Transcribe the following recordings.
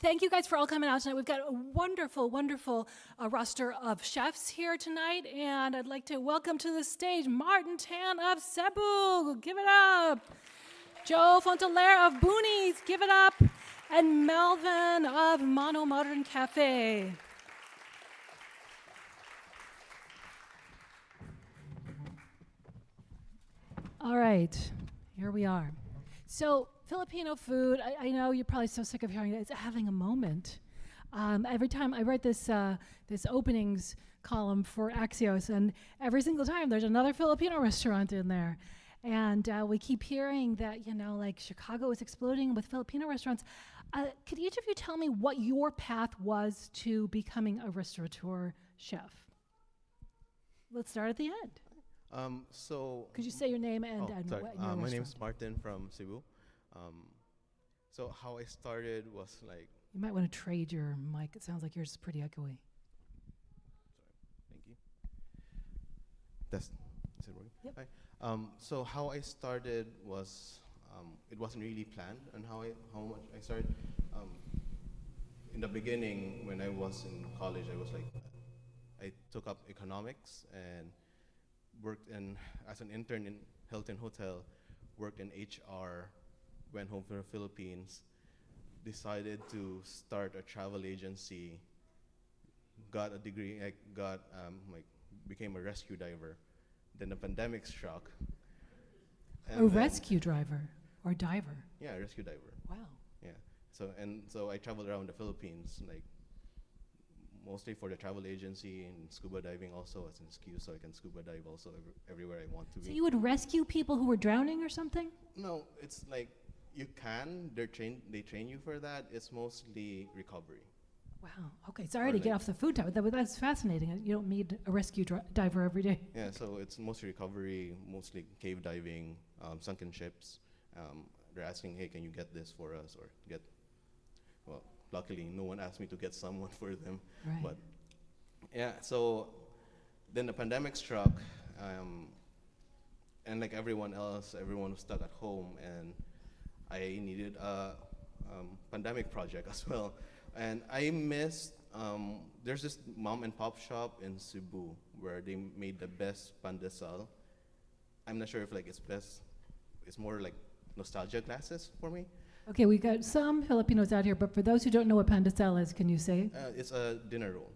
thank you guys for all coming out tonight. We've got a wonderful, wonderful roster of chefs here tonight, and I'd like to welcome to the stage Martin Tan of Cebu. Give it up. Joe Fontelaire of Boonies. Give it up. And Melvin of Mono Modern Cafe. All right, here we are. So Filipino food, I know you're probably so sick of hearing it, it's having a moment. Every time I write this openings column for Axios, and every single time there's another Filipino restaurant in there. And we keep hearing that, like Chicago is exploding with Filipino restaurants. Could each of you tell me what your path was to becoming a restaurateur chef? Let's start at the end. Could you say your name and sorry. your My name is restaurant? Martin from Cebu. So how I started was like. You might want to trade your mic. It sounds like yours is pretty echoey. Sorry. Thank you. Is it working? Yep. Hi. So how I started was it wasn't really planned on how much I started. In the beginning, when I was in college, I took up economics and worked as an intern in Hilton Hotel, worked in HR, went home from the Philippines, decided to start a travel agency, got a degree, became a rescue diver. Then the pandemic struck. A rescue driver or diver? Yeah, rescue diver. Wow. Yeah. So I traveled around the Philippines, mostly for the travel agency and scuba diving also as an excuse, so I can scuba dive also everywhere I want to be. So you would rescue people who were drowning or something? No, it's like you can. They train you for that. It's mostly recovery. Wow. Okay. Sorry to get off the food topic. That's fascinating. You don't need a rescue diver every day. Yeah. So it's mostly recovery, mostly cave diving, sunken ships. They're asking, hey, can you get this for us or get? Well, luckily, no one asked me to get someone for them. Right. But yeah. So then the pandemic struck, and like everyone else, everyone was stuck at home, and I needed a pandemic project as well. And I missed, there's this mom and pop shop in Cebu where they made the best pandesal. I'm not sure if it's best, it's more like nostalgia glasses for me. Okay, we got some Filipinos out here, but for those who don't know what pandesal is, can you say? It's a dinner roll.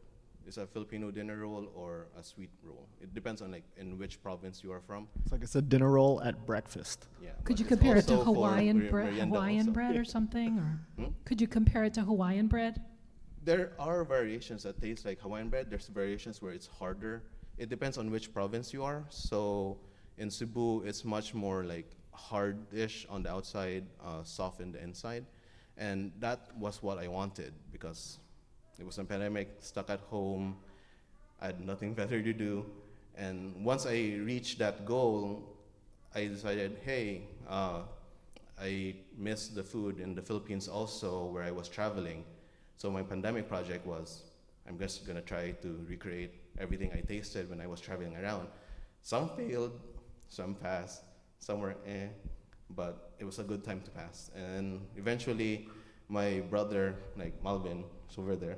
It's a Filipino dinner roll or a sweet roll. It depends on in which province you are from. It's a dinner roll at breakfast. Yeah. Could you compare it to also for Hawaiian bread, merienda also. or something, or could you compare it to Hawaiian bread? There are variations that taste like Hawaiian bread. There's variations where it's harder. It depends on which province you are. So in Cebu, it's much more hard-ish on the outside, soft in the inside. And that was what I wanted because it was a pandemic, stuck at home. I had nothing better to do. And once I reached that goal, I decided, hey, I miss the food in the Philippines also where I was traveling. So my pandemic project was, I'm just gonna try to recreate everything I tasted when I was traveling around. Some failed, some passed, some were but it was a good time to pass. And eventually, my brother, Malvin, is over there,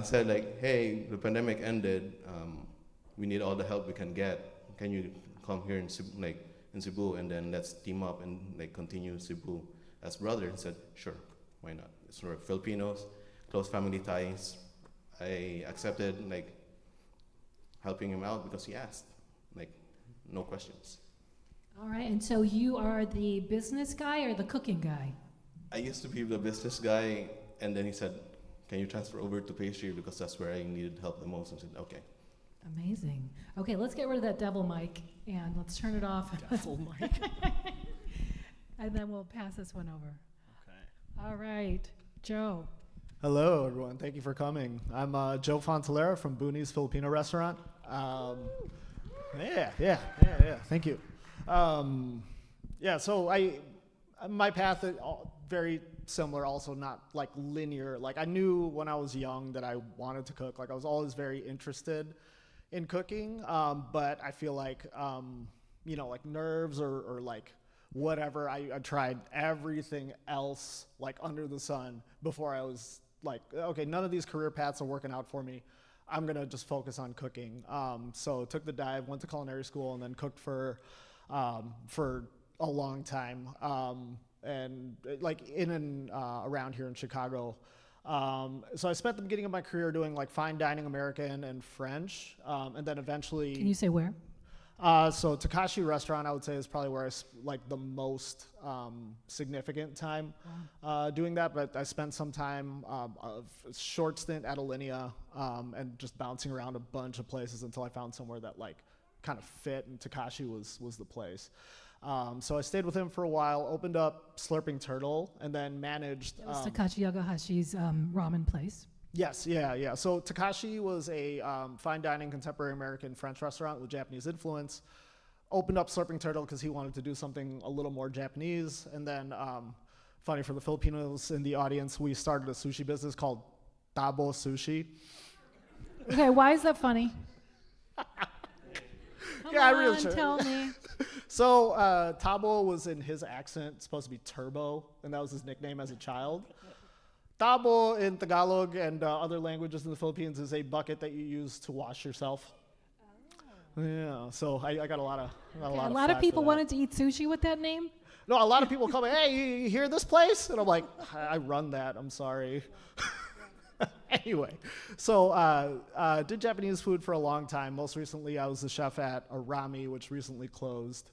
said hey, the pandemic ended, we need all the help we can get. Can you come here in Cebu and then let's team up and continue Cebu as brothers? He said, sure, why not? It's we're Filipinos, close family ties. I accepted helping him out because he asked, no questions. All right, and so you are the business guy or the cooking guy? I used to be the business guy, and then he said, can you transfer over to pastry because that's where I needed help the most? I said, okay. Amazing. Okay, let's get rid of that devil mic and let's turn it off. Devil mic. And then we'll pass this one over. Okay. All right, Joe. Hello, everyone. Thank you for coming. I'm Joe Fontelaire from Boonies Filipino Restaurant. Yeah. Thank you. So my path is very similar, also not linear. I knew when I was young that I wanted to cook. I was always very interested in cooking, but I feel nerves or whatever. I tried everything else like under the sun before I was like, okay, none of these career paths are working out for me. I'm gonna just focus on cooking. So took the dive, went to culinary school, and then cooked for a long time. And like in and around here in Chicago. So I spent the beginning of my career doing like fine dining American and French, and then eventually. Can you say where? So Takashi Restaurant, I would say, is probably where I like the most significant time doing that. But I spent some time, a short stint at Alinea, and just bouncing around a bunch of places until I found somewhere that like kind of fit, and Takashi was the place. So I stayed with him for a while, opened up Slurping Turtle, and then managed. That was Takashi Yagahashi's ramen place. Yes, yeah. So Takashi was a fine dining contemporary American French restaurant with Japanese influence. Opened up Slurping Turtle because he wanted to do something a little more Japanese. And then, funny for the Filipinos in the audience, we started a sushi business called Tabo Sushi. Okay, why is that funny? Yeah, I Come really on, should. tell me. So Tabo was in his accent supposed to be turbo, and that was his nickname as a child. Tabo in Tagalog and other languages in the Philippines is a bucket that you use to wash yourself. Oh. Yeah, so I got a lot of A lot of people wanted to eat sushi with that name. No, a lot of people come, hey, you hear this place? And I'm like, I run that. I'm sorry. Anyway, so did Japanese food for a long time. Most recently, I was the chef at Arami, which recently closed.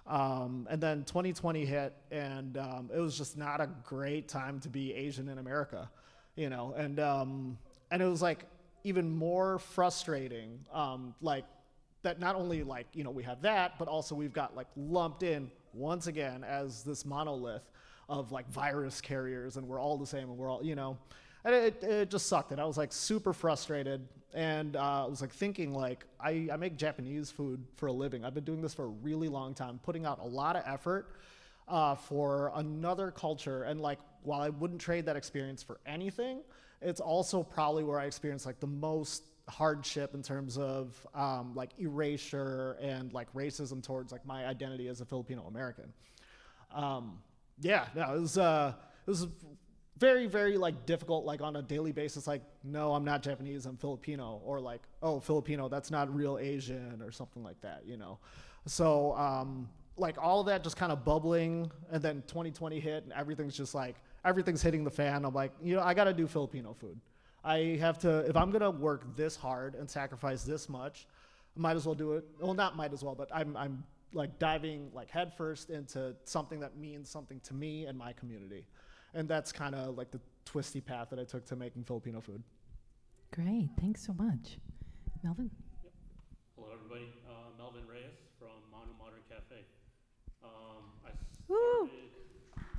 And then 2020 hit, and it was just not a great time to be Asian in America, you know. And it was like even more frustrating, like that not only like, you know, we have that, but also we've got like lumped in once again as this monolith of like virus carriers, and we're all the same, and we're all, you know. And it just sucked, and I was like super frustrated, and I was like thinking like, I make Japanese food for a living. I've been doing this for a really long time, putting out a lot of effort for another culture, and like while I wouldn't trade that experience for anything, it's also probably where I experienced like the most hardship in terms of like erasure and like racism towards like my identity as a Filipino American. It was very, very like difficult, like on a daily basis, like, no, I'm not Japanese, I'm Filipino, or like, oh, Filipino, that's not real Asian, or something like that, you know? So like all of that just kind of bubbling, and then 2020 hit, and everything's just like, everything's hitting the fan. I'm like, you know, I gotta do Filipino food. I have to, if I'm gonna work this hard and sacrifice this much, I might as well do it. Well, not might as well, but I'm like diving like headfirst into something that means something to me and my community. And that's kind of like the twisty path that I took to making Filipino food. Great, thanks so much. Melvin? Yep. Hello, everybody. Melvin Reyes from Manu Modern Cafe. I Woo!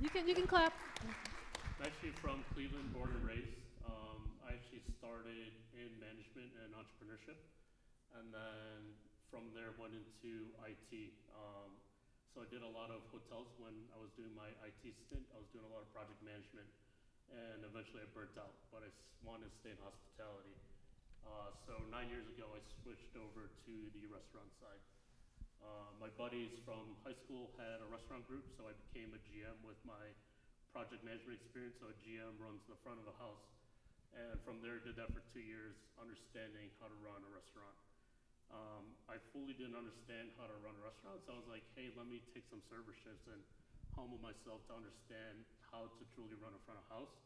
started. You can clap. I'm actually from Cleveland, born and raised. I actually started in management and entrepreneurship, and then from there went into IT. So I did a lot of hotels when I was doing my IT stint. I was doing a lot of project management, and eventually I burnt out, but I wanted to stay in hospitality. So 9 years ago, I switched over to the restaurant side. My buddies from high school had a restaurant group, so I became a GM with my project management experience. So a GM runs the front of the house, and from there did that for 2 years, understanding how to run a restaurant. I fully didn't understand how to run a restaurant, so I was like, hey, let me take some server shifts and humble myself to understand how to truly run a front of house.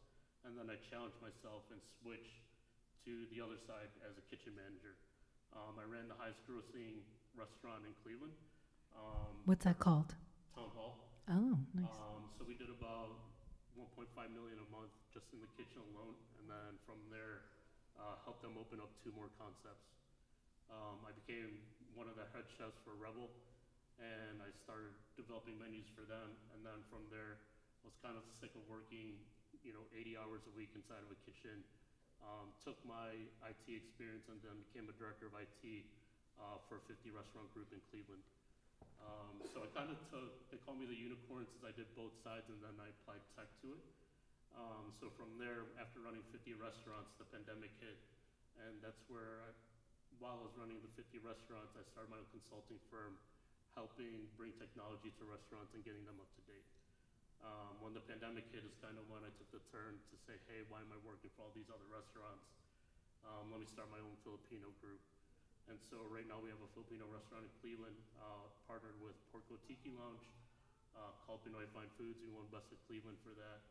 And then I challenged myself and switched to the other side as a kitchen manager. I ran the highest grossing restaurant in Cleveland. What's that called? Town Hall. Oh, nice. So we did about 1.5 million a month just in the kitchen alone, and then from there helped them open up 2 more concepts. I became one of the head chefs for Rebel, and I started developing menus for them. And then from there, I was kind of sick of working, 80 hours a week inside of a kitchen. Took my IT experience and then became a director of IT for a 50 restaurant group in Cleveland. So I kind of they call me the unicorn since I did both sides, and then I applied tech to it. So from there, after running 50 restaurants, the pandemic hit, and that's where while I was running the 50 restaurants, I started my own consulting firm, helping bring technology to restaurants and getting them up to date. When the pandemic hit is kind of when I took the turn to say, hey, why am I working for all these other restaurants? Let me start my own Filipino group. And so right now we have a Filipino restaurant in Cleveland, partnered with Porco Tiki Lounge, called Pinoy Fine Foods. We won Best of Cleveland for that.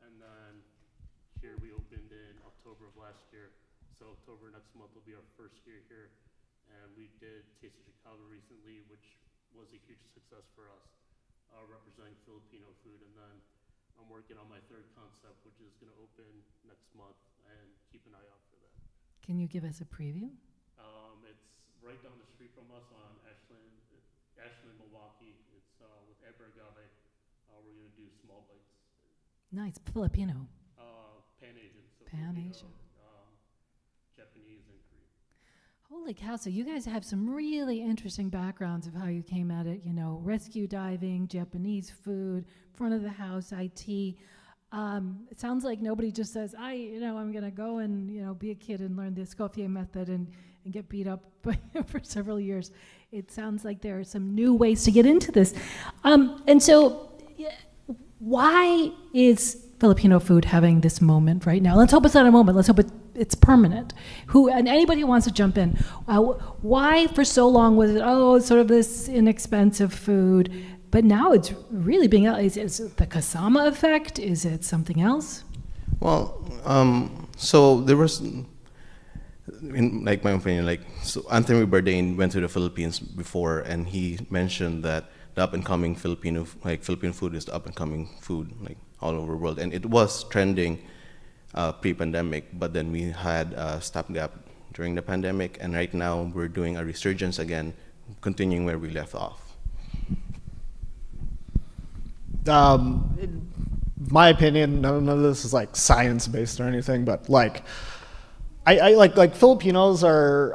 And then here we opened in October of last year. So October next month will be our first year here. And we did Taste of Chicago recently, which was a huge success for us, representing Filipino food. And then I'm working on my third concept, which is going to open next month, and keep an eye out for that. Can you give us a preview? It's right down the street from us on Ashland, Milwaukee. It's with Ebergave. We're going to do small bites. Nice. Filipino. Pan-Asian. So Pan-Asian. Filipino, Japanese, and Korean. Holy cow, so you guys have some really interesting backgrounds of how you came at it, rescue diving, Japanese food, front of the house, IT. It sounds like nobody just says, I'm going to go and, be a kid and learn the Escoffier method and get beat up for several years. It sounds like there are some new ways to get into this. And so why is Filipino food having this moment right now? Let's hope it's not a moment. Let's hope it's permanent. And anybody who wants to jump in, why for so long was it, sort of this inexpensive food, but now it's really being, is it the Kasama effect? Is it something else? Well, so there was, in my opinion, so Anthony Bourdain went to the Philippines before, and he mentioned that the up-and-coming Filipino food is the up-and-coming food, all over the world, and it was trending pre-pandemic, but then we had a stopgap during the pandemic, and right now we're doing a resurgence again, continuing where we left off. In my opinion, none of this is science-based or anything, but I Filipinos are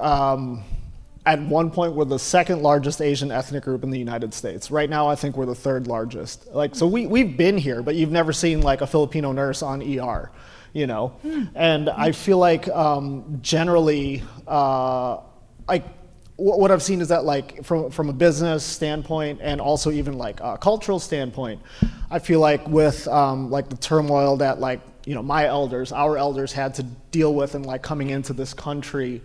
at one point we're the second largest Asian ethnic group in the United States. Right now, I think we're the third largest. So we've been here, but you've never seen a Filipino nurse on ER, And I feel generally, what I've seen is that from a business standpoint and also even a cultural standpoint, I feel with the turmoil that my elders, our elders had to deal with and coming into this country,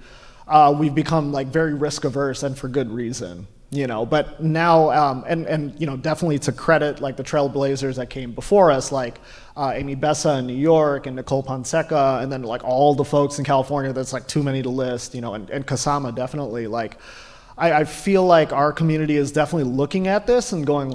we've become very risk averse, and for good reason, But now, and definitely to credit the trailblazers that came before us, Amy Bessa in New York and Nicole Ponseca, and then all the folks in California that's too many to list, and Kasama definitely. I feel our community is definitely looking at this and going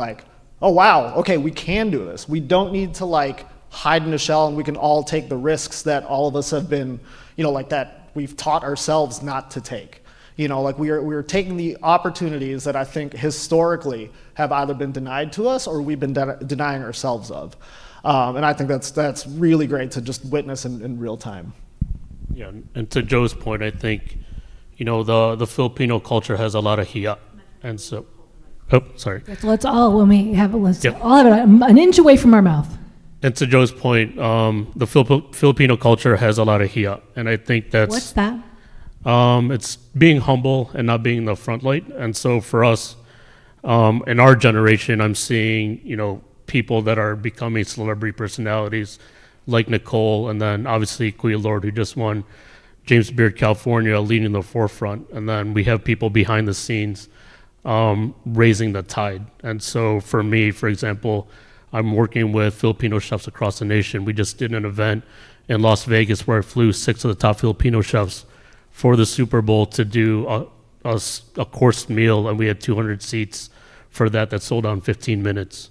oh wow, okay, we can do this. We don't need to hide in a shell, and we can all take the risks that all of us have been, that we've taught ourselves not to take. We're taking the opportunities that I think historically have either been denied to us or we've been denying ourselves of. And I think that's really great to just witness in real time. Yeah, and to Joe's point, I think, the Filipino culture has a lot of hiya, and so, sorry. Let's all, when we have all have it an inch away from our mouth. And to Joe's point, the Filipino culture has a lot of hiya, and I think that's... What's that? It's being humble and not being in the front light. And so for us, in our generation, I'm seeing, people that are becoming celebrity personalities like Nicole, and then obviously Kuya Lord, who just won James Beard California, leading the forefront. And then we have people behind the scenes raising the tide. And so for me, for example, I'm working with Filipino chefs across the nation. We just did an event in Las Vegas where I flew 6 of the top Filipino chefs for the Super Bowl to do a course meal, and we had 200 seats for that sold out in 15 minutes.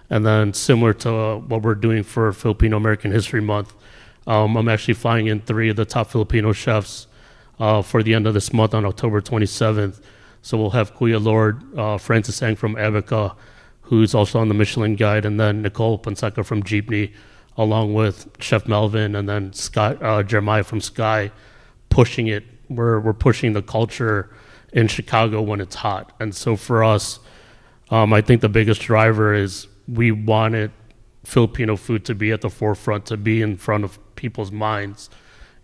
And then similar to what we're doing for Filipino American History Month, I'm actually flying in 3 of the top Filipino chefs for the end of this month on October 27th. So we'll have Kuya Lord, Francis Ang from Abaca, who's also on the Michelin Guide, and then Nicole Ponseca from Jeepney, along with Chef Melvin, and then Jeremiah from Sky, pushing it. We're pushing the culture in Chicago when it's hot. And so for us, I think the biggest driver is we wanted Filipino food to be at the forefront, to be in front of people's minds,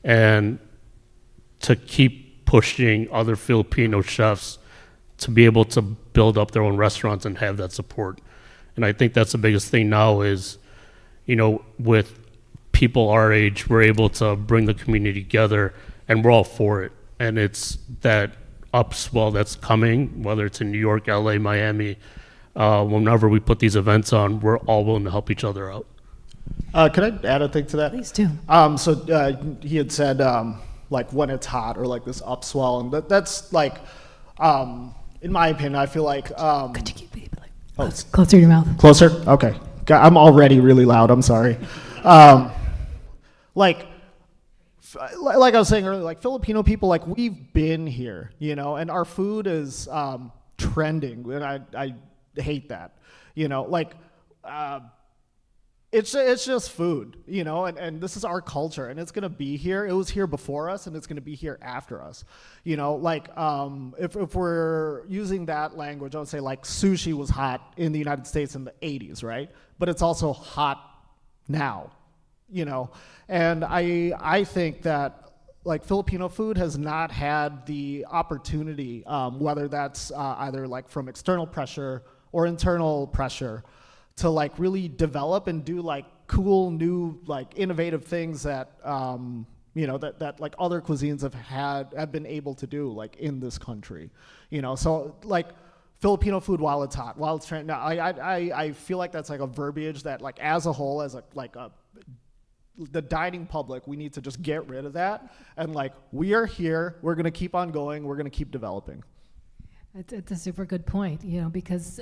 and to keep pushing other Filipino chefs to be able to build up their own restaurants and have that support. And I think that's the biggest thing now is, with people our age, we're able to bring the community together, and we're all for it. And it's that upswell that's coming, whether it's in New York, LA, Miami. Whenever we put these events on, we're all willing to help each other out. Could I add a thing to that? Please do. So he had said like when it's hot or like this upswell, and that's like, in my opinion, I feel like. Could you keep it closer to your mouth? Closer? Okay. I'm already really loud. I'm sorry. Like I was saying earlier, like Filipino people, like we've been here, and our food is trending, and I hate that, like it's just food, and this is our culture, and it's gonna be here. It was here before us, and it's gonna be here after us, like if we're using that language, I would say like sushi was hot in the United States in the 80s, right? But it's also hot now, and I think that like Filipino food has not had the opportunity, whether that's either like from external pressure or internal pressure, to like really develop and do like cool new like innovative things that that like other cuisines have been able to do like in this country, so like Filipino food while it's hot, while it's trending. Now I feel like that's like a verbiage that like as a whole, as the dining public, we need to just get rid of that, and like we are here, we're gonna keep on going, we're gonna keep developing. It's a super good point, because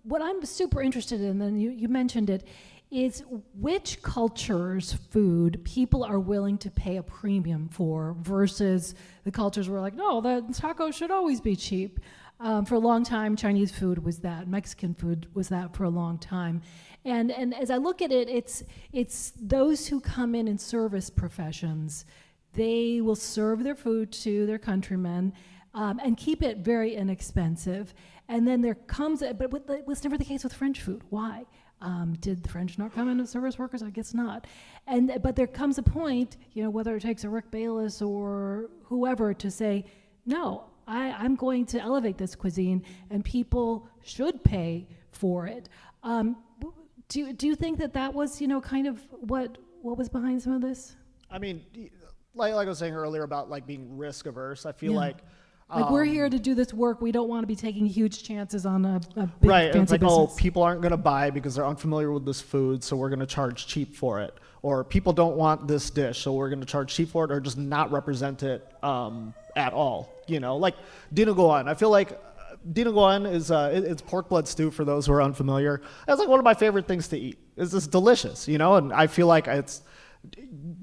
what I'm super interested in, and you mentioned it, is which culture's food people are willing to pay a premium for versus the cultures where like, no, the taco should always be cheap. For a long time, Chinese food was that, Mexican food was that for a long time. And as I look at it, it's those who come in service professions, they will serve their food to their countrymen, and keep it very inexpensive. And then there comes, but it was never the case with French food. Why? Did the French not come in as service workers? I guess not. But there comes a point, whether it takes a Rick Bayless or whoever to say, no, I'm going to elevate this cuisine, and people should pay for it. Do you think that was, kind of what was behind some of this? I mean, like I was saying earlier about like being risk averse, I feel like we're here to do this work. We don't want to be taking huge chances on a big right. fancy It's like, business. people aren't going to buy because they're unfamiliar with this food, so we're going to charge cheap for it. Or people don't want this dish, so we're going to charge cheap for it, or just not represent it at all. Like dinuguan. I feel like dinuguan is it's pork blood stew for those who are unfamiliar. That's like one of my favorite things to eat. It's just delicious, and I feel like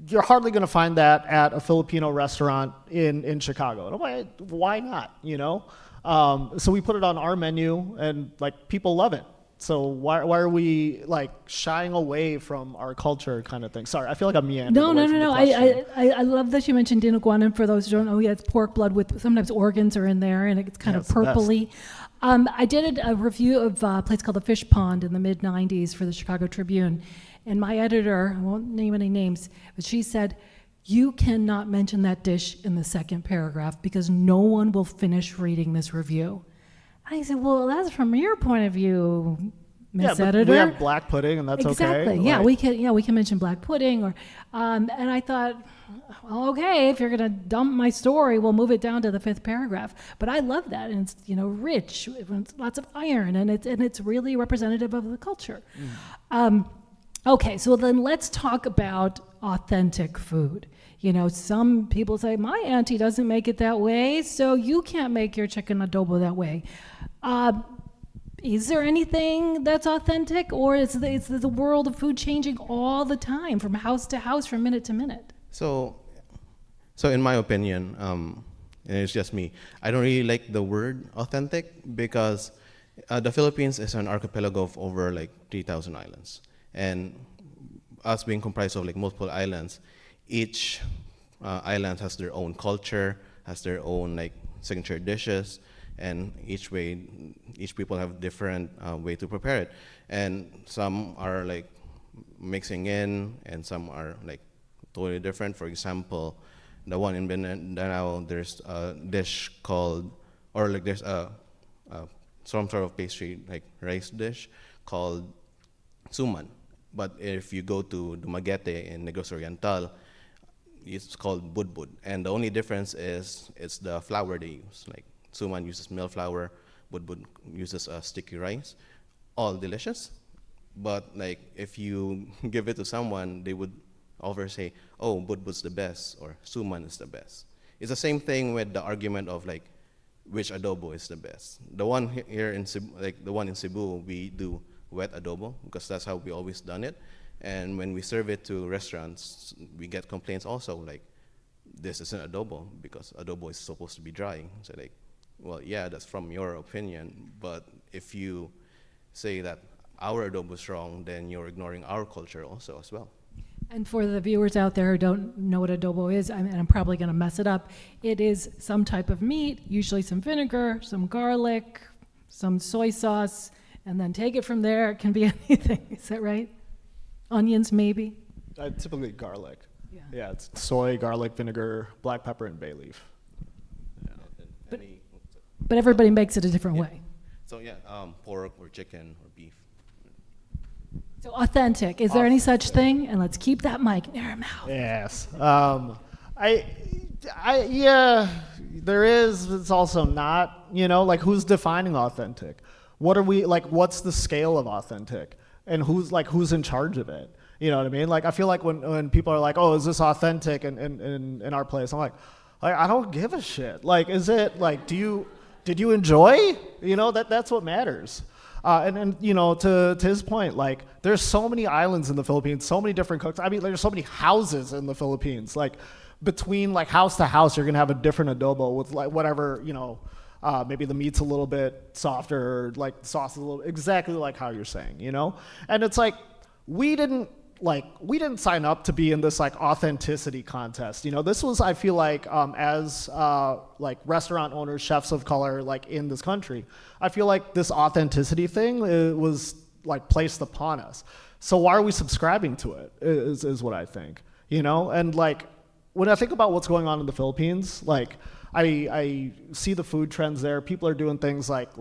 you're hardly going to find that at a Filipino restaurant in Chicago. And I'm like, why not? So we put it on our menu, and like people love it. So why are we like shying away from our culture kind of thing? Sorry, I feel like I'm meandering. No. I love that you mentioned dinuguan, and for those who don't know, it's pork blood with sometimes organs are in there, and it's kind of purpley. I did a review of a place called the Fish Pond in the mid-'90s for the Chicago Tribune, and my editor, I won't name any names, but she said, you cannot mention that dish in the second paragraph because no one will finish reading this review. I said, well, that's from your point of view, Miss Editor. We have black pudding, and that's exactly. okay. Yeah, we can mention black pudding, or, and I thought, well, okay, if you're gonna dump my story, we'll move it down to the 5th paragraph. But I love that, and it's rich, it's lots of iron, and it's really representative of the culture. Okay, so then let's talk about authentic food. Some people say, my auntie doesn't make it that way, so you can't make your chicken adobo that way. Is there anything that's authentic, or is the world of food changing all the time, from house to house, from minute to minute? So in my opinion, and it's just me, I don't really like the word authentic because the Philippines is an archipelago of over like 3,000 islands. And us being comprised of like multiple islands, each island has their own culture, has their own like signature dishes, and each people have different way to prepare it. And some are like mixing in, and some are like totally different. For example, the one in Mindanao, there's a dish called, or like there's a some sort of pastry, like rice dish, called suman. But if you go to Dumaguete in Negros Oriental, it's called budbud. And the only difference is it's the flour they use. Like suman uses mill flour, budbud uses sticky rice. All delicious, but like if you give it to someone, they would over say, "Oh, budbud's the best," or "Suman is the best." It's the same thing with the argument of like which adobo is the best. The one here in Cebu, like the one in Cebu, we do wet adobo because that's how we always done it. And when we serve it to restaurants, we get complaints also like, "This isn't adobo because adobo is supposed to be dry." So like, well, yeah, that's from your opinion, but if you say that our adobo is wrong, then you're ignoring our culture also as well. And for the viewers out there who don't know what adobo is, and I'm probably going to mess it up, it is some type of meat, usually some vinegar, some garlic, some soy sauce, and then take it from there. It can be anything. Is that right? Onions, maybe? Typically garlic. Yeah. Yeah, it's soy, garlic, vinegar, black pepper, and bay leaf. But- But everybody makes it a different way. So yeah, pork or chicken or beef. So authentic. Is there any such thing? And let's keep that mic near her mouth. Yes. Yeah, there is. It's also not. You know, like who's defining authentic? What are we like? What's the scale of authentic? And who's in charge of it? You know what I mean? Like I feel like when people are like, "Oh, is this authentic?" in our place, I'm like, I don't give a shit. Like, is it like did you enjoy? You know, that's what matters. And you know, to his point, like there's so many islands in the Philippines, so many different cooks. I mean, there's so many houses in the Philippines. Like between like house to house, you're gonna have a different adobo with like whatever, you know, maybe the meat's a little bit softer, or like the sauce is a little exactly like how you're saying, you know. And it's like we didn't sign up to be in this like authenticity contest. You know, this was, I feel like, as like restaurant owners, chefs of color, like in this country, I feel like this authenticity thing was like placed upon us. So why are we subscribing to it? Is what I think. You know, and like when I think about what's going on in the Philippines, like I see the food trends there. People are doing things like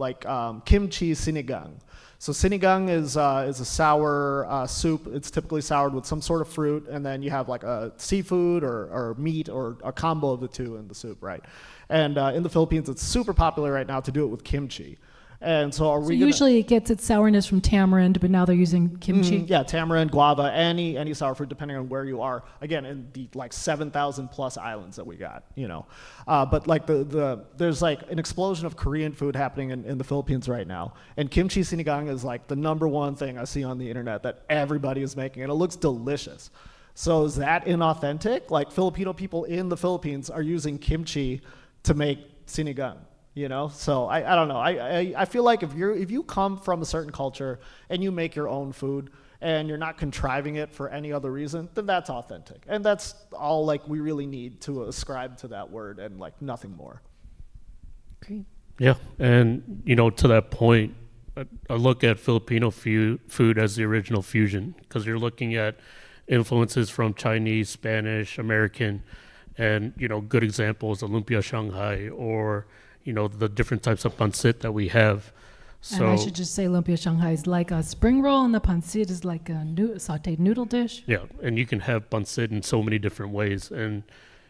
kimchi sinigang. So sinigang is a sour soup. It's typically soured with some sort of fruit, and then you have like a seafood or meat or a combo of the two in the soup, right? And in the Philippines, it's super popular right now to do it with kimchi. And so are we Usually it gets its sourness from tamarind, but now they're using kimchi. yeah, tamarind, guava, any sour fruit, depending on where you are. Again, in the like 7,000 plus islands that we got, you know. But like there's like an explosion of Korean food happening in the Philippines right now, and kimchi sinigang is like the #1 thing I see on the internet that everybody is making, and it looks delicious. So is that inauthentic? Like Filipino people in the Philippines are using kimchi to make sinigang. You know, so I don't know. I feel like if you come from a certain culture and you make your own food and you're not contriving it for any other reason, then that's authentic. And that's all like we really need to ascribe to that word and like nothing more. Great. Yeah, and you know, to that point, I look at Filipino food as the original fusion because you're looking at influences from Chinese, Spanish, American, and you know, good examples, lumpia Shanghai, or you know, the different types of pancit that we have. So, And I should just say lumpia Shanghai is like a spring roll, and the pancit is like a sauteed noodle dish. yeah, and you can have pancit in so many different ways. And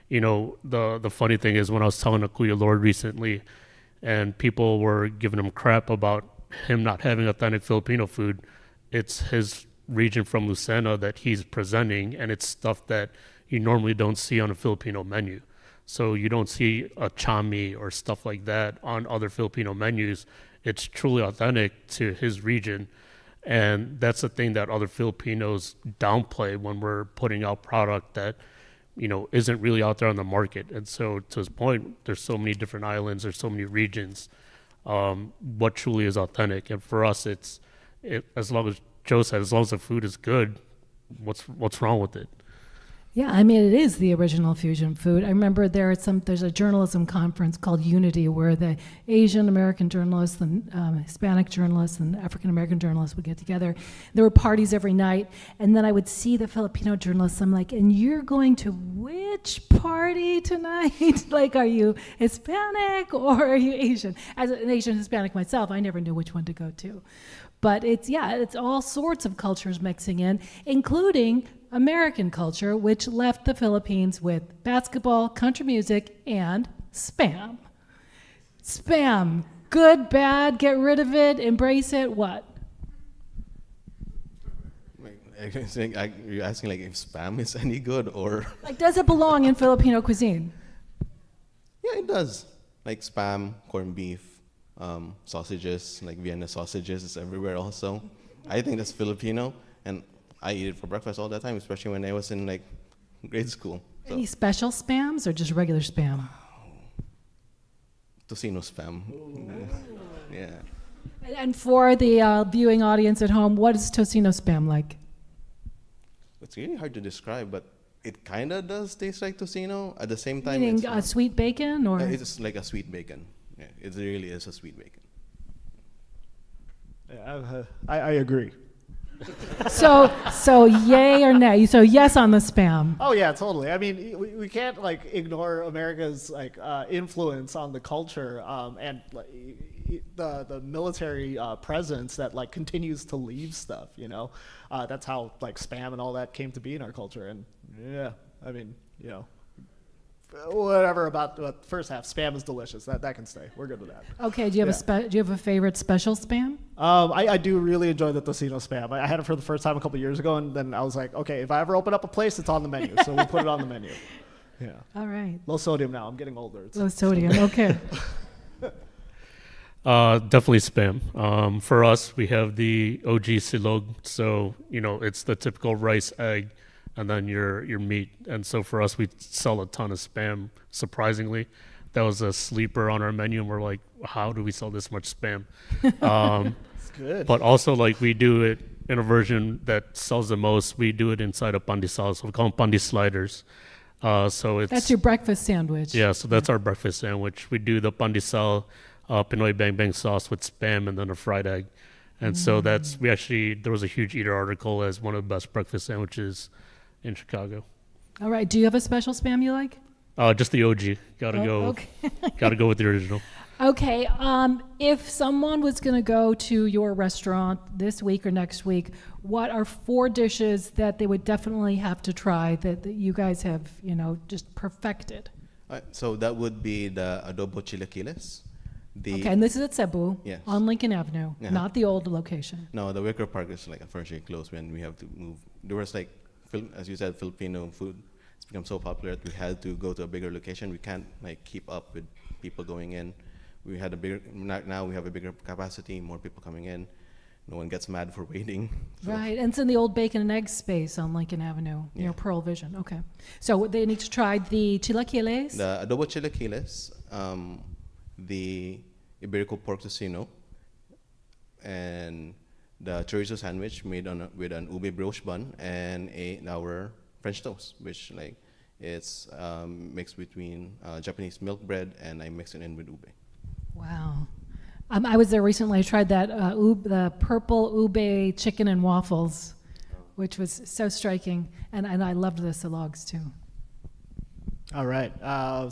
you know, the funny thing is when I was telling a Kuya Lord recently, and people were giving him crap about him not having authentic Filipino food, it's his region from Lucena that he's presenting, and it's stuff that you normally don't see on a Filipino menu. So you don't see a chami or stuff like that on other Filipino menus. It's truly authentic to his region. And that's the thing that other Filipinos downplay when we're putting out product that, you know, isn't really out there on the market. And so to his point, there's so many different islands, there's so many regions. What truly is authentic? And for us, as long as Joe said, as long as the food is good, what's wrong with it? Yeah, I mean, it is the original fusion food. I remember there's a journalism conference called Unity where the Asian American journalists and Hispanic journalists and African American journalists would get together. There were parties every night, and then I would see the Filipino journalists. I'm like, and you're going to which party tonight? Like, are you Hispanic or are you Asian? As an Asian Hispanic myself, I never knew which one to go to. But it's all sorts of cultures mixing in, including American culture, which left the Philippines with basketball, country music, and Spam. Spam. Good, bad, get rid of it, embrace it, what? You're asking like if Spam is any good or? Like, does it belong in Filipino cuisine? Yeah, it does. Like Spam, corned beef, sausages, like Vienna sausages is everywhere also. I think that's Filipino, and I eat it for breakfast all the time, especially when I was in like grade school. So. Any special Spams or just regular Spam? Tocino Spam. Yeah. And for the viewing audience at home, what is tocino Spam like? It's really hard to describe, but it kind of does taste like tocino. At the same time, Meaning it's sweet bacon or? it's like a sweet bacon. Yeah, it really is a sweet bacon. Yeah, I agree. So yay or nay? So yes on the Spam. Oh yeah, totally. I mean, we can't like ignore America's like influence on the culture and like, the military presence that like continues to leave stuff. You know, that's how like Spam and all that came to be in our culture. And yeah, I mean, you know, whatever about the first half, Spam is delicious. That can stay. We're good with that. Okay. Do you have a favorite special Spam? I do really enjoy the tocino Spam. I had it for the first time a couple years ago, and then I was like, okay, if I ever open up a place, it's on the menu. So we put it on the menu. Yeah. All right. Low sodium now. I'm getting older. Low sodium. Okay. Definitely Spam. For us, we have the OG silog. So, you know, it's the typical rice, egg, and then your meat. And so for us, we sell a ton of Spam, surprisingly. That was a sleeper on our menu, and we're like, how do we sell this much Spam? It's good. But also, like, we do it in a version that sells the most. We do it inside of pandesal, so we call them pandi sliders. So it's That's your breakfast sandwich. yeah. So that's our breakfast sandwich. We do the pandesal, Pinoy bang bang sauce with Spam, and then a fried egg. And so there was a huge Eater article as one of the best breakfast sandwiches in Chicago. All right. Do you have a special Spam you like? Just the OG. Okay. Gotta go with the original. Okay. If someone was going to go to your restaurant this week or next week, what are 4 dishes that they would definitely have to try that you guys have, just perfected? So that would be the adobo chilaquiles. Okay, and this is at Cebu Yes. on Lincoln Avenue, Yeah. not the old location. No, the Wicker Park is like unfortunately closed when we have to move. There was like, as you said, Filipino food. It's become so popular that we had to go to a bigger location. We can't like keep up with people going in. We had now we have a bigger capacity, more people coming in. No one gets mad for waiting. So Right, and it's in the old bacon and eggs space on Lincoln Avenue, near Yeah. Pearl Vision. Okay, so they need to try the chilaquiles. The adobo chilaquiles, the Iberico pork tocino, and the chorizo sandwich made with an ube brioche bun and our French toast, which like it's mixed between Japanese milk bread and I mix it in with ube. Wow. I was there recently. I tried that the purple ube chicken and waffles, which was so striking, and I loved the silogs too. All right.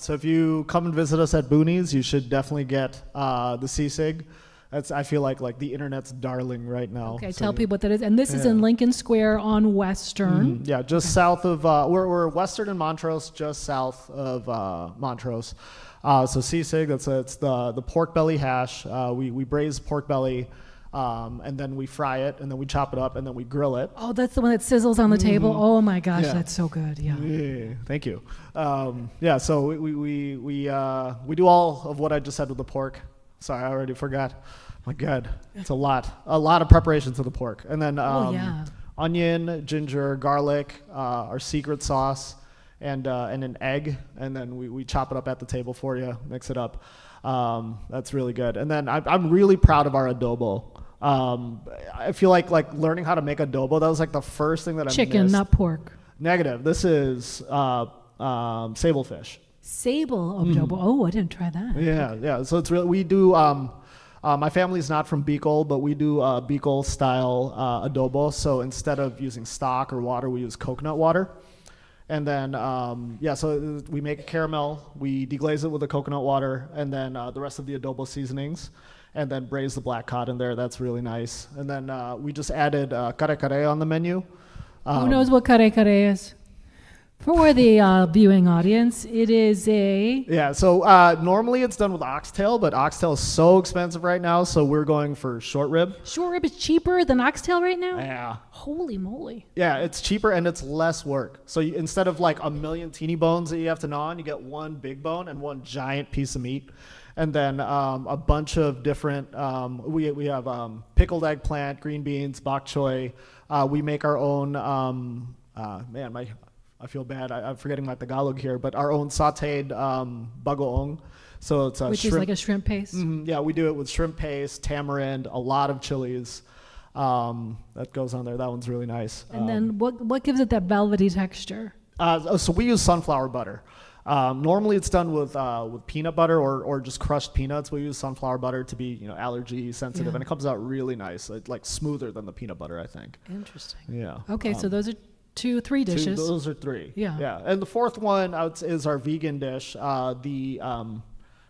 So if you come and visit us at Boonies, you should definitely get the sisig. That's I feel like the internet's darling right now. Okay, So tell you- people what that is. And this is Yeah. in Lincoln Square on Western. Yeah, just south of we're Western and Montrose, just south of Montrose. So sisig, it's the pork belly hash. We braise pork belly, and then we fry it, and then we chop it up, and then we grill it. Oh, that's the one that sizzles on the table. Oh my gosh, Yeah. that's so good. Yeah. Yeah, thank you. So we do all of what I just said with the pork. Sorry, I already forgot. My God, it's a lot of preparation to the pork, and then Yeah. onion, ginger, garlic, our secret sauce, and an egg, and then we chop it up at the table for you, mix it up. That's really good. And then I'm really proud of our adobo. I feel like learning how to make adobo, that was like the first thing that I Chicken, missed. not pork. Negative. This is sable fish. Sable adobo. Oh, I didn't try that. Yeah. So it's really we do. My family's not from Bicol, but we do Bicol style adobo. So instead of using stock or water, we use coconut water, And then, so we make a caramel, we deglaze it with the coconut water, and then the rest of the adobo seasonings, and then braise the black cod in there. That's really nice. And then we just added kare kare on the menu. Who knows what kare kare is? For the viewing audience, it is a... Yeah, so normally it's done with oxtail, but oxtail is so expensive right now, so we're going for short rib. Short rib is cheaper than oxtail right now? Yeah. Holy moly. Yeah, it's cheaper and it's less work. So instead of like a million teeny bones that you have to gnaw on, you get one big bone and one giant piece of meat. And then a bunch of different, we have pickled eggplant, green beans, bok choy. We make our own, I feel bad, I'm forgetting my Tagalog here, but our own sauteed bagoong. So it's which shrimp. is like a shrimp paste? Yeah, we do it with shrimp paste, tamarind, a lot of chilies. That goes on there. That one's really nice. And then what gives it that velvety texture? So we use sunflower butter. Normally it's done with peanut butter or just crushed peanuts. We use sunflower butter to be allergy sensitive, Yeah. and it comes out really nice. It's like smoother than the peanut butter, I think. Interesting. Yeah. Okay, so those are three dishes. Those are three. Yeah. Yeah. And the fourth one is our vegan dish, the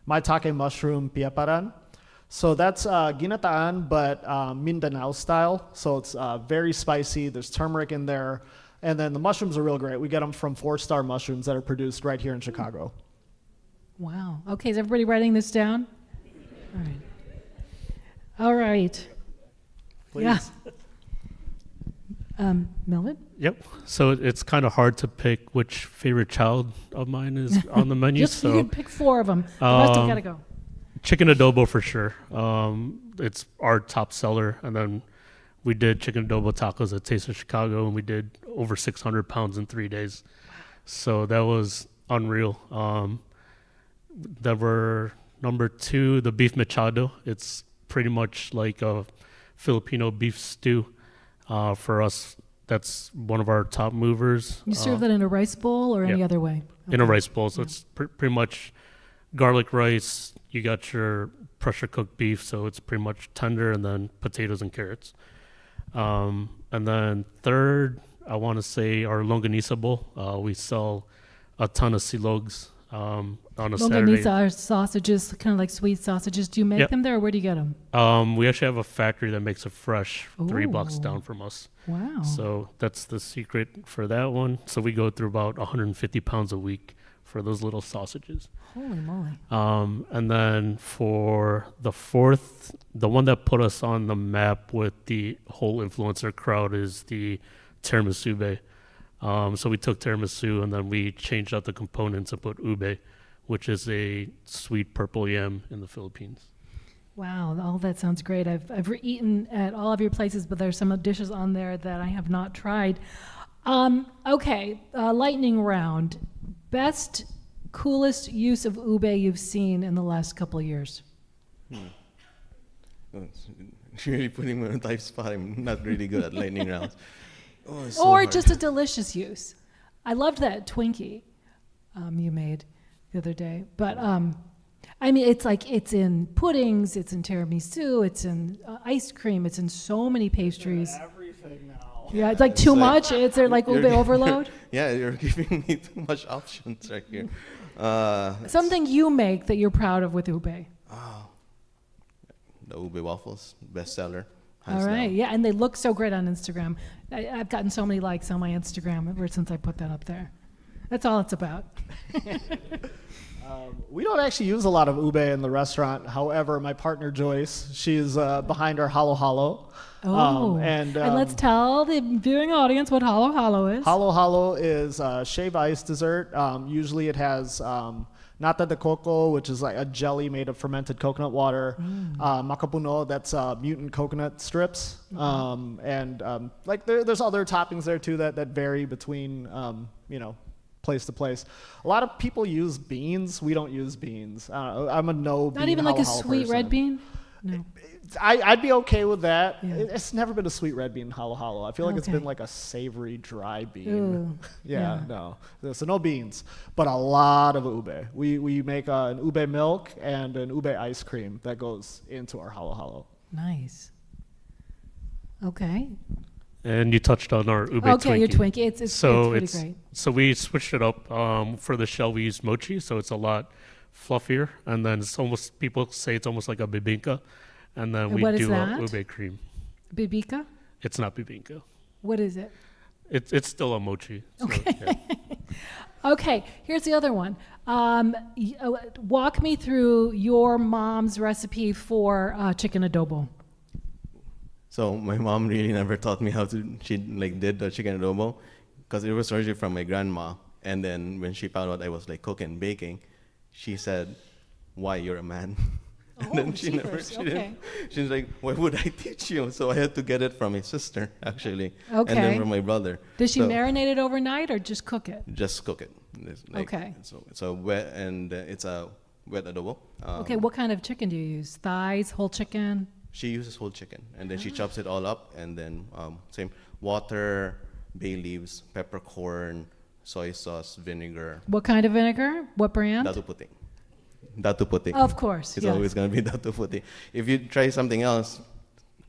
maitake mushroom piaparan. So that's ginataan, but Mindanao style. So it's very spicy. There's turmeric in there. And then the mushrooms are real great. We get them from 4-star mushrooms that are produced right here in Chicago. Wow. Okay, is everybody writing this down? All right. All right. Please. Yeah. Melvin? Yep. So it's kind of hard to pick which favorite child of mine is on the menu. You can pick 4 of them. The rest have got to go. Chicken adobo for sure. It's our top seller. And then we did chicken adobo tacos at Taste of Chicago, and we did over 600 pounds in 3 days. So that was unreal. That were number 2, the beef machado. It's pretty much like a Filipino beef stew. For us, that's one of our top movers. You serve that in a rice bowl or any yeah. other way? In a rice bowl. So it's pretty much garlic rice. You got your pressure cooked beef, so it's pretty much tender, and then potatoes and carrots. And then third, I want to say our longanisa bowl. We sell a ton of silogs on a Saturday. Longanisa are sausages, kind of like sweet sausages. Do you make Yep. them there, or where do you get them? We actually have a factory that makes it fresh 3 blocks Ooh. down from us. Wow. So that's the secret for that one. So we go through about 150 pounds a week for those little sausages. Holy moly. And then for the fourth, the one that put us on the map with the whole influencer crowd is the tiramisu ube. So we took tiramisu and then we changed out the components and put ube, which is a sweet purple yam in the Philippines. Wow, all that sounds great. I've eaten at all of your places, but there's some dishes on there that I have not tried. Okay, lightning round. Best, coolest use of ube you've seen in the last couple of years? Oh, it's really putting me on a tight spot. I'm not really good at lightning rounds. Oh, it's so Or hard. just a delicious use. I loved that Twinkie you made the other day. But I mean, it's like it's in puddings, it's in tiramisu, it's in ice cream, it's in so many pastries. Everything now. Yeah, it's like It's too like- much. Is there like ube overload? Yeah, you're giving me too much options right here. Something you make that you're proud of with ube. Oh, the ube waffles, bestseller. All hands right, down. yeah, and they look so great on Instagram. I've gotten so many likes on my Instagram ever since I put that up there. That's all it's about. We don't actually use a lot of ube in the restaurant. However, my partner Joyce, she's behind our halo halo. Oh, and let's tell the viewing audience what halo halo is. halo halo is shaved ice dessert. Usually it has nata de coco, which is like a jelly made of fermented coconut water. Makapuno, that's mutant coconut strips. And like there's other toppings there too that vary between place to place. A lot of people use beans. We don't use beans. I'm a no bean. Not even like a halo sweet red person. bean? No. I'd be okay with that. Yeah. It's never been a sweet red bean halo halo. I feel like it's Okay. been like a savory dry bean. Ooh, Yeah, no. So no beans, but a lot of ube. We make an ube milk and an ube ice cream that goes into our halo halo. Nice. Okay. And you touched on our ube Okay, Twinkie. your Twinkie. It's So pretty it's great. so we switched it up. For the shell, we use mochi, so it's a lot fluffier, and then it's almost, people say it's almost like a bibinka, and then And we what is do a that? ube cream. Bibika? It's not bibinka. What is it? It's still a mochi. So, Okay. yeah. Okay, here's the other one. Walk me through your mom's recipe for chicken adobo. So my mom really never taught me how to. She like did the chicken adobo, because it was originally from my grandma. And then when she found out I was like cooking, baking, she said, "Why, you're a man?" And then she never. jeepers, She okay. didn't. She's like, "Why would I teach you?" So I had to get it from my sister actually, and Okay. then from my brother. Does she So marinate it overnight or just cook it? Just cook it. It's like, Okay. It's a wet, and it's a wet adobo. Okay, what kind of chicken do you use? Thighs, whole chicken? She uses whole chicken, and then she chops it all up, and then same water, bay leaves, peppercorn, soy sauce, vinegar. What kind of vinegar? What brand? Datu puti. Datu puti. Of course, It's yes. always gonna be datu puti. If you try something else,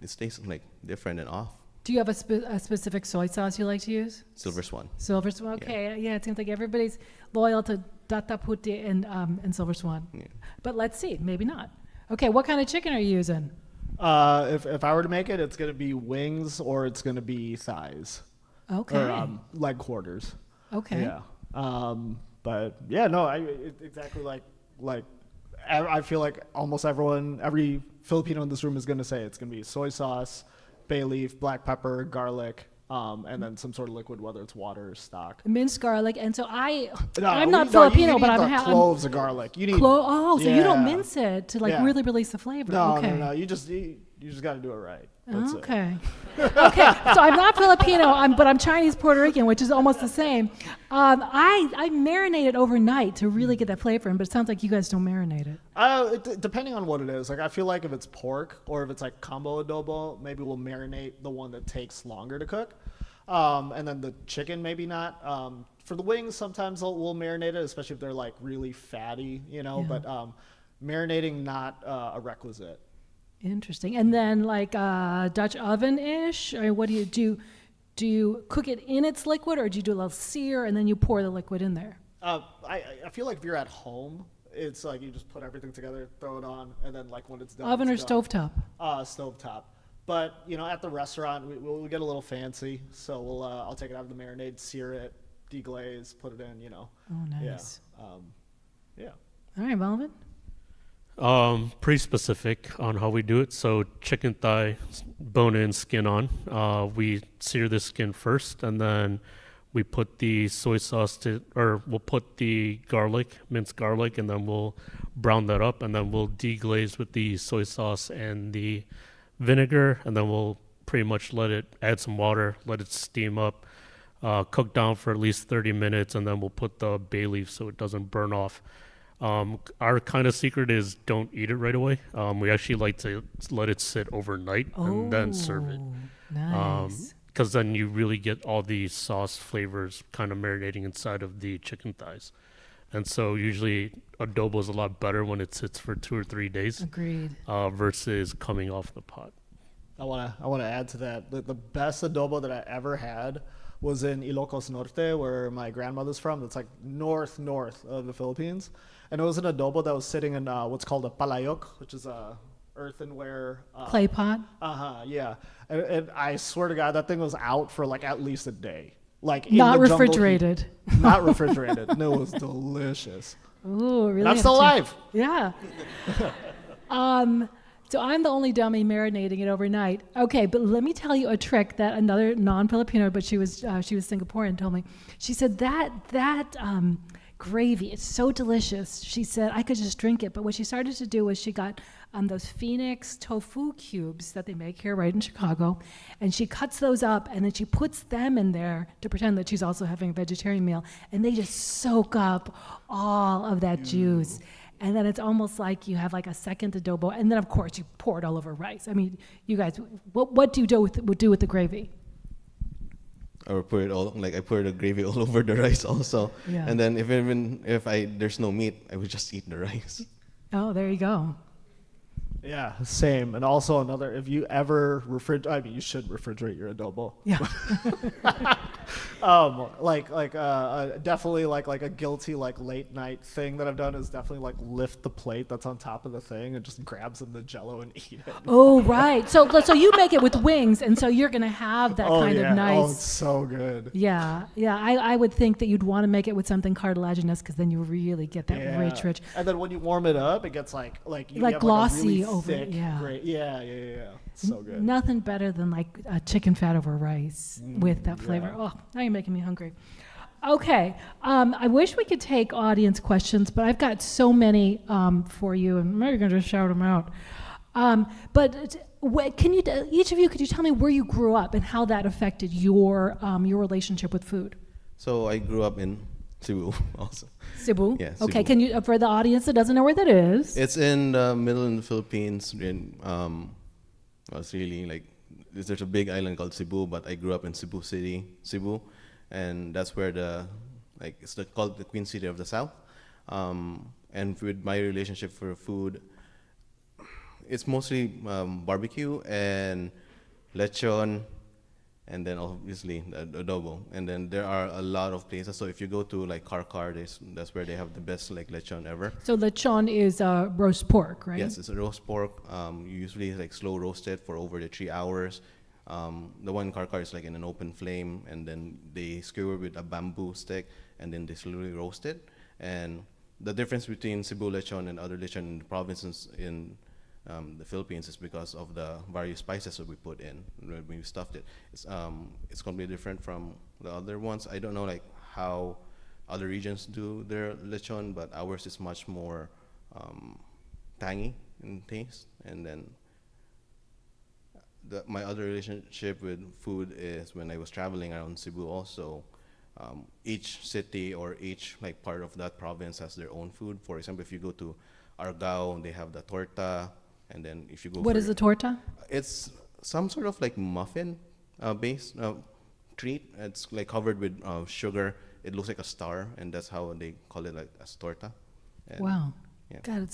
it tastes like different and off. Do you have a specific soy sauce you like to use? Silver Swan. Silver Swan. Okay, yeah. It seems like everybody's loyal to Data Puti and Silver Swan. Yeah. But let's see, maybe not. Okay, what kind of chicken are you using? If I were to make it, it's gonna be wings or it's gonna be thighs Okay. or leg quarters. Okay. Yeah. But yeah, no, exactly like I feel like almost every Filipino in this room is gonna say it's gonna be soy sauce, bay leaf, black pepper, garlic, and then some sort of liquid, whether it's water or stock. Minced garlic, and so No, I'm we- not no, Filipino, you but need I'm the cloves of garlic. You need Oh, so you don't Yeah. mince it to like Yeah. really release the flavor. No, okay. no, no. You just got to do it right. That's it. Okay. Okay. So I'm not Filipino, but I'm Chinese Puerto Rican, which is almost the same. I marinate it overnight to really get that flavor in, but it sounds like you guys don't marinate it. Depending on what it is, like I feel like if it's pork or if it's like combo adobo, maybe we'll marinate the one that takes longer to cook, and then the chicken maybe not. For the wings, sometimes we'll marinate it, especially if they're like really fatty, you know. Yeah. But marinating not a requisite. Interesting. And then like Dutch oven-ish, or what do you do? Do you cook it in its liquid, or do you do a little sear and then you pour the liquid in there? I feel like if you're at home, it's like you just put everything together, throw it on, and then like when it's done. Oven or it's done. stovetop? Stovetop. But you know, at the restaurant, we'll get a little fancy, so I'll take it out of the marinade, sear it, deglaze, put it in. You know. Oh, Yeah. nice. Yeah. All right, Melvin. Pretty specific on how we do it. So chicken thigh, bone in, skin on. We sear the skin first, and then we put the soy sauce we'll put the garlic, minced garlic, and then we'll brown that up, and then we'll deglaze with the soy sauce and the vinegar, and then we'll pretty much add some water, let it steam up, cook down for at least 30 minutes, and then we'll put the bay leaf so it doesn't burn off. Our kind of secret is don't eat it right away. We actually like to let it sit overnight and then serve it. Nice. Because then you really get all the sauce flavors kind of marinating inside of the chicken thighs. And so usually adobo is a lot better when it sits for 2 or 3 days Agreed. versus coming off the pot. I wanna add to that. The best adobo that I ever had was in Ilocos Norte, where my grandmother's from. That's like north of the Philippines, and it was an adobo that was sitting in what's called a palayok, which is a earthenware Clay pot? yeah. And I swear to God, that thing was out for like at least a day. Like in Not the jungle heat. refrigerated. Not refrigerated. And it was delicious. Ooh, really? And I'm have still to- alive. Yeah. So I'm the only dummy marinating it overnight. Okay, but let me tell you a trick that another non-Filipino, but she was Singaporean, told me. She said that gravy, it's so delicious. She said I could just drink it, but what she started to do was she got those Phoenix tofu cubes that they make here right in Chicago, and she cuts those up and then she puts them in there to pretend that she's also having a vegetarian meal, and they just soak up all of that juice. And then it's almost like you have like a second adobo, and then of course you pour it all over rice. I mean, you guys, what do you do with the gravy? Or put it all, like I pour the gravy all over the rice also. Yeah. And then if there's no meat, I would just eat the rice. Oh, there you go. Yeah, same. And also another, if you ever I mean, you should refrigerate your adobo. Yeah. Definitely like a guilty like late night thing that I've done is definitely like lift the plate that's on top of the thing and just grab some of the Jello and eat it. Oh, right. So you make it with wings, and so you're gonna have that kind of nice. Oh, it's so good. Yeah, yeah. I would think that you'd want to make it with something cartilaginous because then you really get that Yeah. rich. And then when you warm it up, it gets like you have glossy like a really over it, thick, yeah. great. Yeah. It's so good. Nothing better than like chicken fat over rice with that flavor. yeah. Oh, now you're making me hungry. Okay, I wish we could take audience questions, but I've got so many for you, and maybe you're gonna just shout them out. Can you, each of you, could you tell me where you grew up and how that affected your relationship with food? So I grew up in Cebu also. Cebu. Yeah, Okay, Cebu. can you, for the audience that doesn't know where that is? It's in the middle in the Philippines. It's really like there's a big island called Cebu, but I grew up in Cebu City, Cebu, and that's where called the Queen City of the South. And with my relationship for food, it's mostly barbecue and lechon, and then obviously the adobo. And then there are a lot of places. So if you go to like Karkar, that's where they have the best like lechon ever. So lechon is roast pork, right? Yes, it's a roast pork. You usually like slow roast it for over 3 hours. The one in Karkar is like in an open flame, and then they skewer with a bamboo stick, and then they slowly roast it. And the difference between Cebu lechon and other lechon in the provinces in the Philippines is because of the various spices that we put in when we stuffed it. It's completely different from the other ones. I don't know like how other regions do their lechon, but ours is much more tangy in taste. And then my other relationship with food is when I was traveling around Cebu also. Each city or each like part of that province has their own food. For example, if you go to Argao, they have the torta. And then if you go What is the torta? It's some sort of like muffin based treat. It's like covered with sugar. It looks like a star, and that's how they call it, like as torta. And Wow. yeah. God,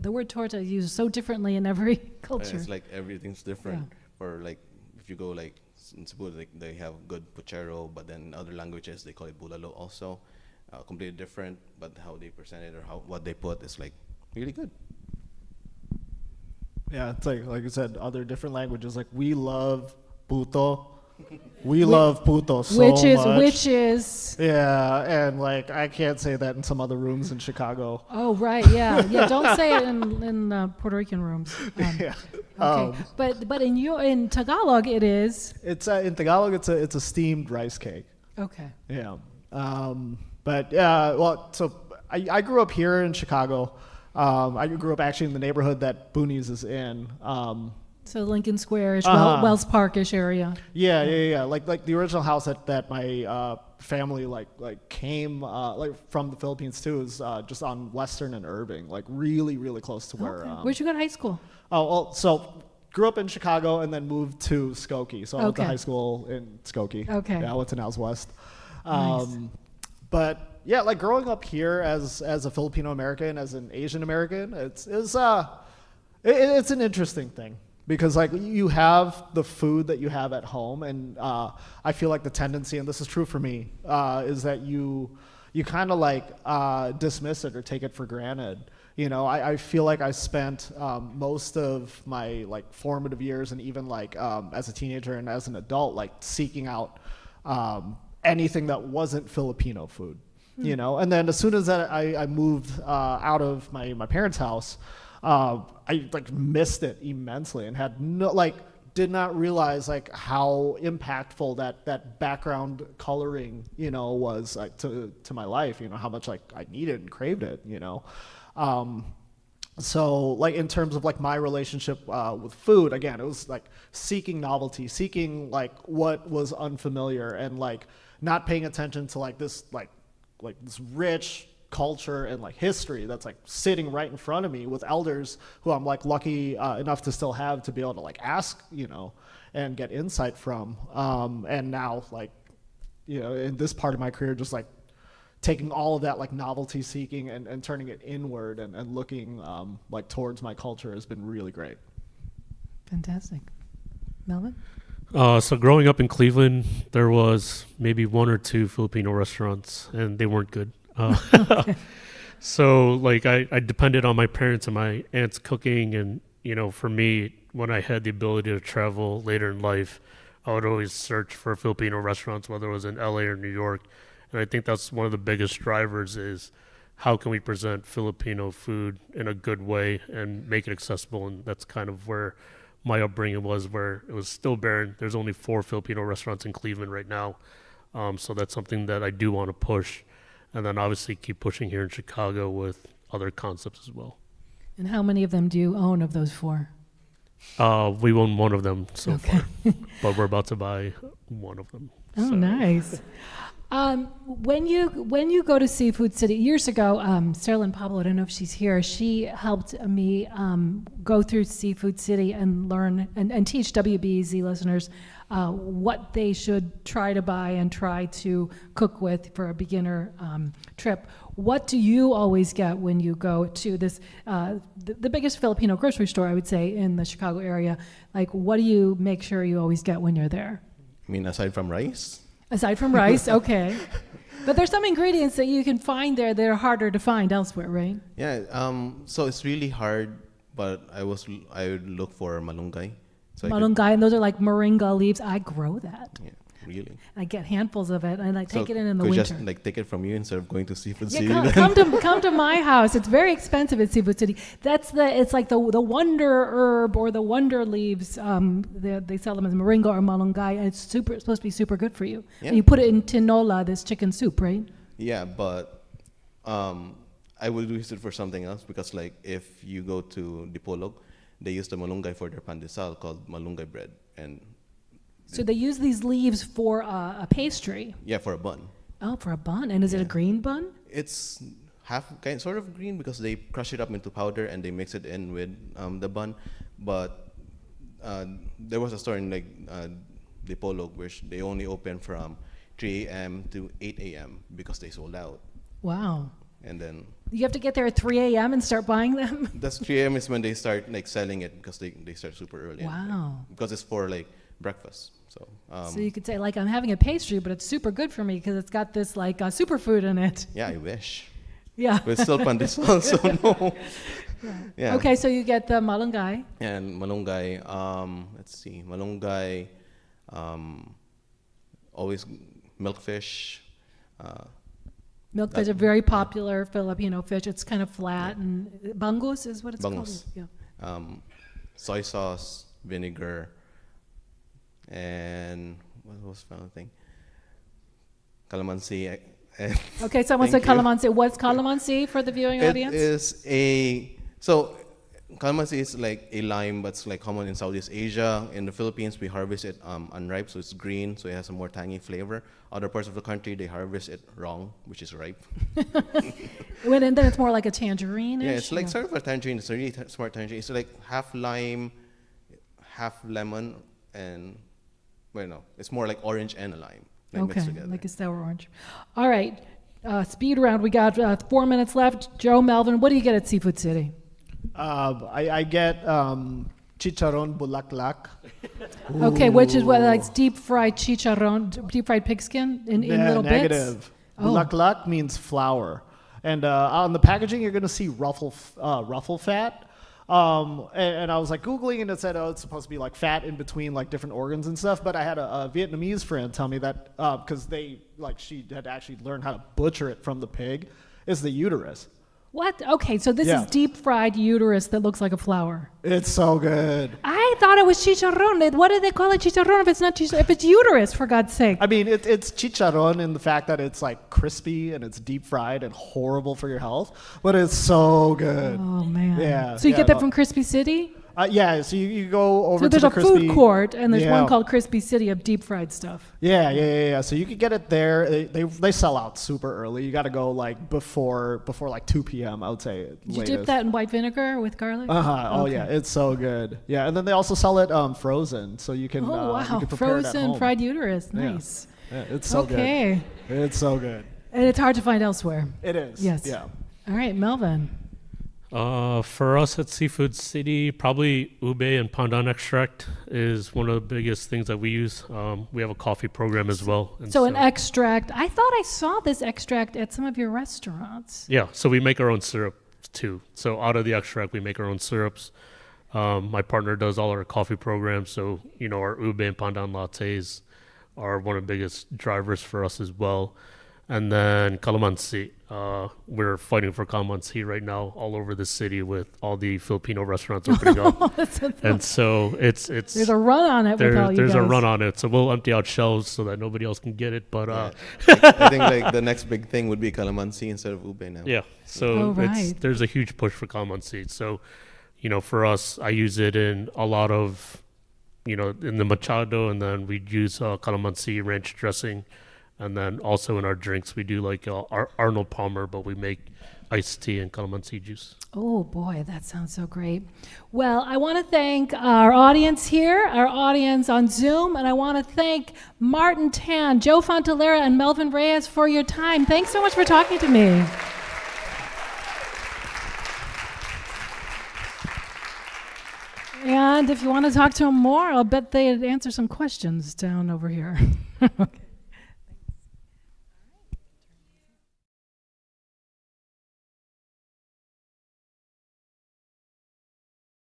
the word torta is used so differently in every culture. It's like everything's different. Yeah. For like if you go like in Cebu, like, they have good puchero, but then in other languages they call it bulalo also. Completely different, but how they present it or what they put is like really good. Yeah, it's like you said, other different languages. Like we love puto. We love puto so much. Which is. Yeah, and like I can't say that in some other rooms in Chicago. Oh right, yeah. Don't say it in Puerto Rican rooms. Yeah. Okay, but in Tagalog it is. It's in Tagalog. It's a steamed rice cake. Okay. Yeah. But yeah. Well, so I grew up here in Chicago. I grew up actually in the neighborhood that Boonies is in. So Lincoln Square-ish, Uh-huh. Wells Park-ish area. Yeah. Like the original house that my family came from the Philippines too is just on Western and Irving, like really really close to where. Okay. Where'd you go to high school? Oh well, so grew up in Chicago and then moved to Skokie. So I went to Okay. high school in Skokie. Okay. Yeah, I went to Niles West. Nice. But yeah, like growing up here as a Filipino American, as an Asian American, it's an interesting thing because like you have the food that you have at home, and I feel like the tendency, and this is true for me, is that you kind of like dismiss it or take it for granted. You know, I feel like I spent most of my like formative years and even like as a teenager and as an adult, like seeking out anything that wasn't Filipino food. You know, and then as soon as I moved out of my parents' house, I like missed it immensely and had did not realize like how impactful that background coloring, you know, was like to my life. You know, how much like I needed and craved it. You know, so like in terms of like my relationship with food, again, it was like seeking novelty, seeking like what was unfamiliar, and like not paying attention to like this this rich culture and like history that's like sitting right in front of me with elders who I'm like lucky enough to still have to be able to like ask, you know, and get insight from. And now like, you know, in this part of my career, just like taking all of that like novelty seeking and turning it inward and looking like towards my culture has been really great. Fantastic. Melvin? So growing up in Cleveland, there was maybe one or two Filipino restaurants, and they weren't good. So like I depended on my parents and my aunt's cooking, and for me, when I had the ability to travel later in life, I would always search for Filipino restaurants, whether it was in LA or New York. And I think that's one of the biggest drivers is how can we present Filipino food in a good way and make it accessible. And that's kind of where my upbringing was, where it was still barren. There's only 4 Filipino restaurants in Cleveland right now. So that's something that I do want to push. And then obviously keep pushing here in Chicago with other concepts as well. And how many of them do you own of those 4? We own one of them so far, but we're about to buy one of them. Oh, so. Nice. When you go to Seafood City years ago, Sarah Lynn Pablo, I don't know if she's here. She helped me go through Seafood City and learn and teach WBEZ listeners what they should try to buy and try to cook with for a beginner trip. What do you always get when you go to this the biggest Filipino grocery store, I would say, in the Chicago area? Like, what do you make sure you always get when you're there? I mean, aside from rice? Aside from rice, okay. But there's some ingredients that you can find there that are harder to find elsewhere, right? Yeah, so it's really hard, but I would look for malunggay. So Malunggay, and those are like moringa leaves. I grow that. Yeah, really. I get handfuls of it, and I take So it in the could winter. just like take it from you instead of going to Seafood Yeah, City. come to my house. It's very expensive at Seafood City. It's like the wonder herb or the wonder leaves. They sell them as moringa or malunggay, and it's supposed to be super good for you. Yeah. And you put it in tinola, this chicken soup, right? Yeah, but I would use it for something else because like if you go to Dipolog, they use the malunggay for their pandesal called malunggay bread, and So they use these leaves for a pastry. yeah, for a bun. Oh, for a bun. And is it a green bun? It's sort of green because they crush it up into powder and they mix it in with the bun. But there was a store in like Dipolog which they only open from 3 a.m. to 8 a.m. because they sold out. Wow. And then You have to get there at 3 a.m. and start buying them? that's 3 a.m. is when they start like selling it because they start super early. And, Wow. like, because it's for like breakfast. So So you could say, like, I'm having a pastry, but it's super good for me because it's got this, like, superfood in it. yeah, I wish. Yeah. But it's still pandesal, so no. Yeah. Okay, so you get the malunggay. And malunggay, let's see, malunggay, always milkfish. Milkfish, a very popular Filipino fish. It's kind of flat, and bangus is what it's called. Bangus. Yeah. Soy sauce, vinegar, and what was the final thing? Calamansi. Okay, someone said Thank you. calamansi. What's calamansi for the viewing It audience? is calamansi is like a lime, but it's like common in Southeast Asia. In the Philippines, we harvest it unripe, so it's green, so it has a more tangy flavor. Other parts of the country, they harvest it wrong, which is ripe. And then it's more like a tangerine. Yeah, it's like sort of a tangerine. It's a really smart tangerine. It's like half lime, half lemon, and well, no, it's more like orange and a lime like Okay, mixed together. like a sour orange. All right, speed round. We got 4 minutes left. Joe, Melvin, what do you get at Seafood City? I get chicharron bulaklak. Okay, which is what, like deep fried chicharron, deep fried pigskin in little bits? Negative. Oh. Bulaklak means flour. And on the packaging, you're going to see ruffle fat. And I was like Googling and it said, oh, it's supposed to be like fat in between like different organs and stuff. But I had a Vietnamese friend tell me that because she had actually learned how to butcher it from the pig, is the uterus. What? Okay, so this Yeah. is deep fried uterus that looks like a flower. It's so good. I thought it was chicharron. What do they call it chicharron if it's not if it's uterus, for God's sake? I mean, it's chicharron in the fact that it's like crispy and it's deep fried and horrible for your health, but it's so good. Oh man. Yeah, So you yeah, get that no. from Crispy City? Yeah, so you go over So to there's the a crispy. food court and there's one Yeah. called Crispy City of deep fried stuff. Yeah. So you could get it there. They sell out super early. You got to go like before like 2 p.m. I would say. Did you dip that in white vinegar with garlic? Oh Okay. yeah, it's so good. Yeah, and then they also sell it frozen, so you can. Oh you wow, can prepare it at frozen home. fried uterus. Yeah. Nice. Yeah, it's so Okay. good. It's so good. And it's hard to find elsewhere. It is. Yes. Yeah. All right, Melvin. For us at Seafood City, probably ube and pandan extract is one of the biggest things that we use. We have a coffee program as well. And So an extract. I thought I saw this extract at some of your restaurants. Yeah, so we make our own syrup too. So out of the extract, we make our own syrups. My partner does all our coffee programs. So, our ube and pandan lattes are one of the biggest drivers for us as well. And then calamansi. We're fighting for calamansi right now all over the city with all the Filipino restaurants opening up. And so it's There's a run on it with all you there's guys. a run on it. So we'll empty out shelves so that nobody else can get it. But Yeah. I think like the next big thing would be calamansi instead of ube now. yeah, so Oh, right. there's a huge push for calamansi. So, for us, I use it in a lot of, in the machado, and then we use calamansi ranch dressing. And then also in our drinks, we do like our Arnold Palmer, but we make iced tea and calamansi juice. Oh boy, that sounds so great. Well, I want to thank our audience here, our audience on Zoom, and I want to thank Martin Tan, Joe Fontalera, and Melvin Reyes for your time. Thanks so much for talking to me. And if you want to talk to them more, I'll bet they'd answer some questions down over here. Okay.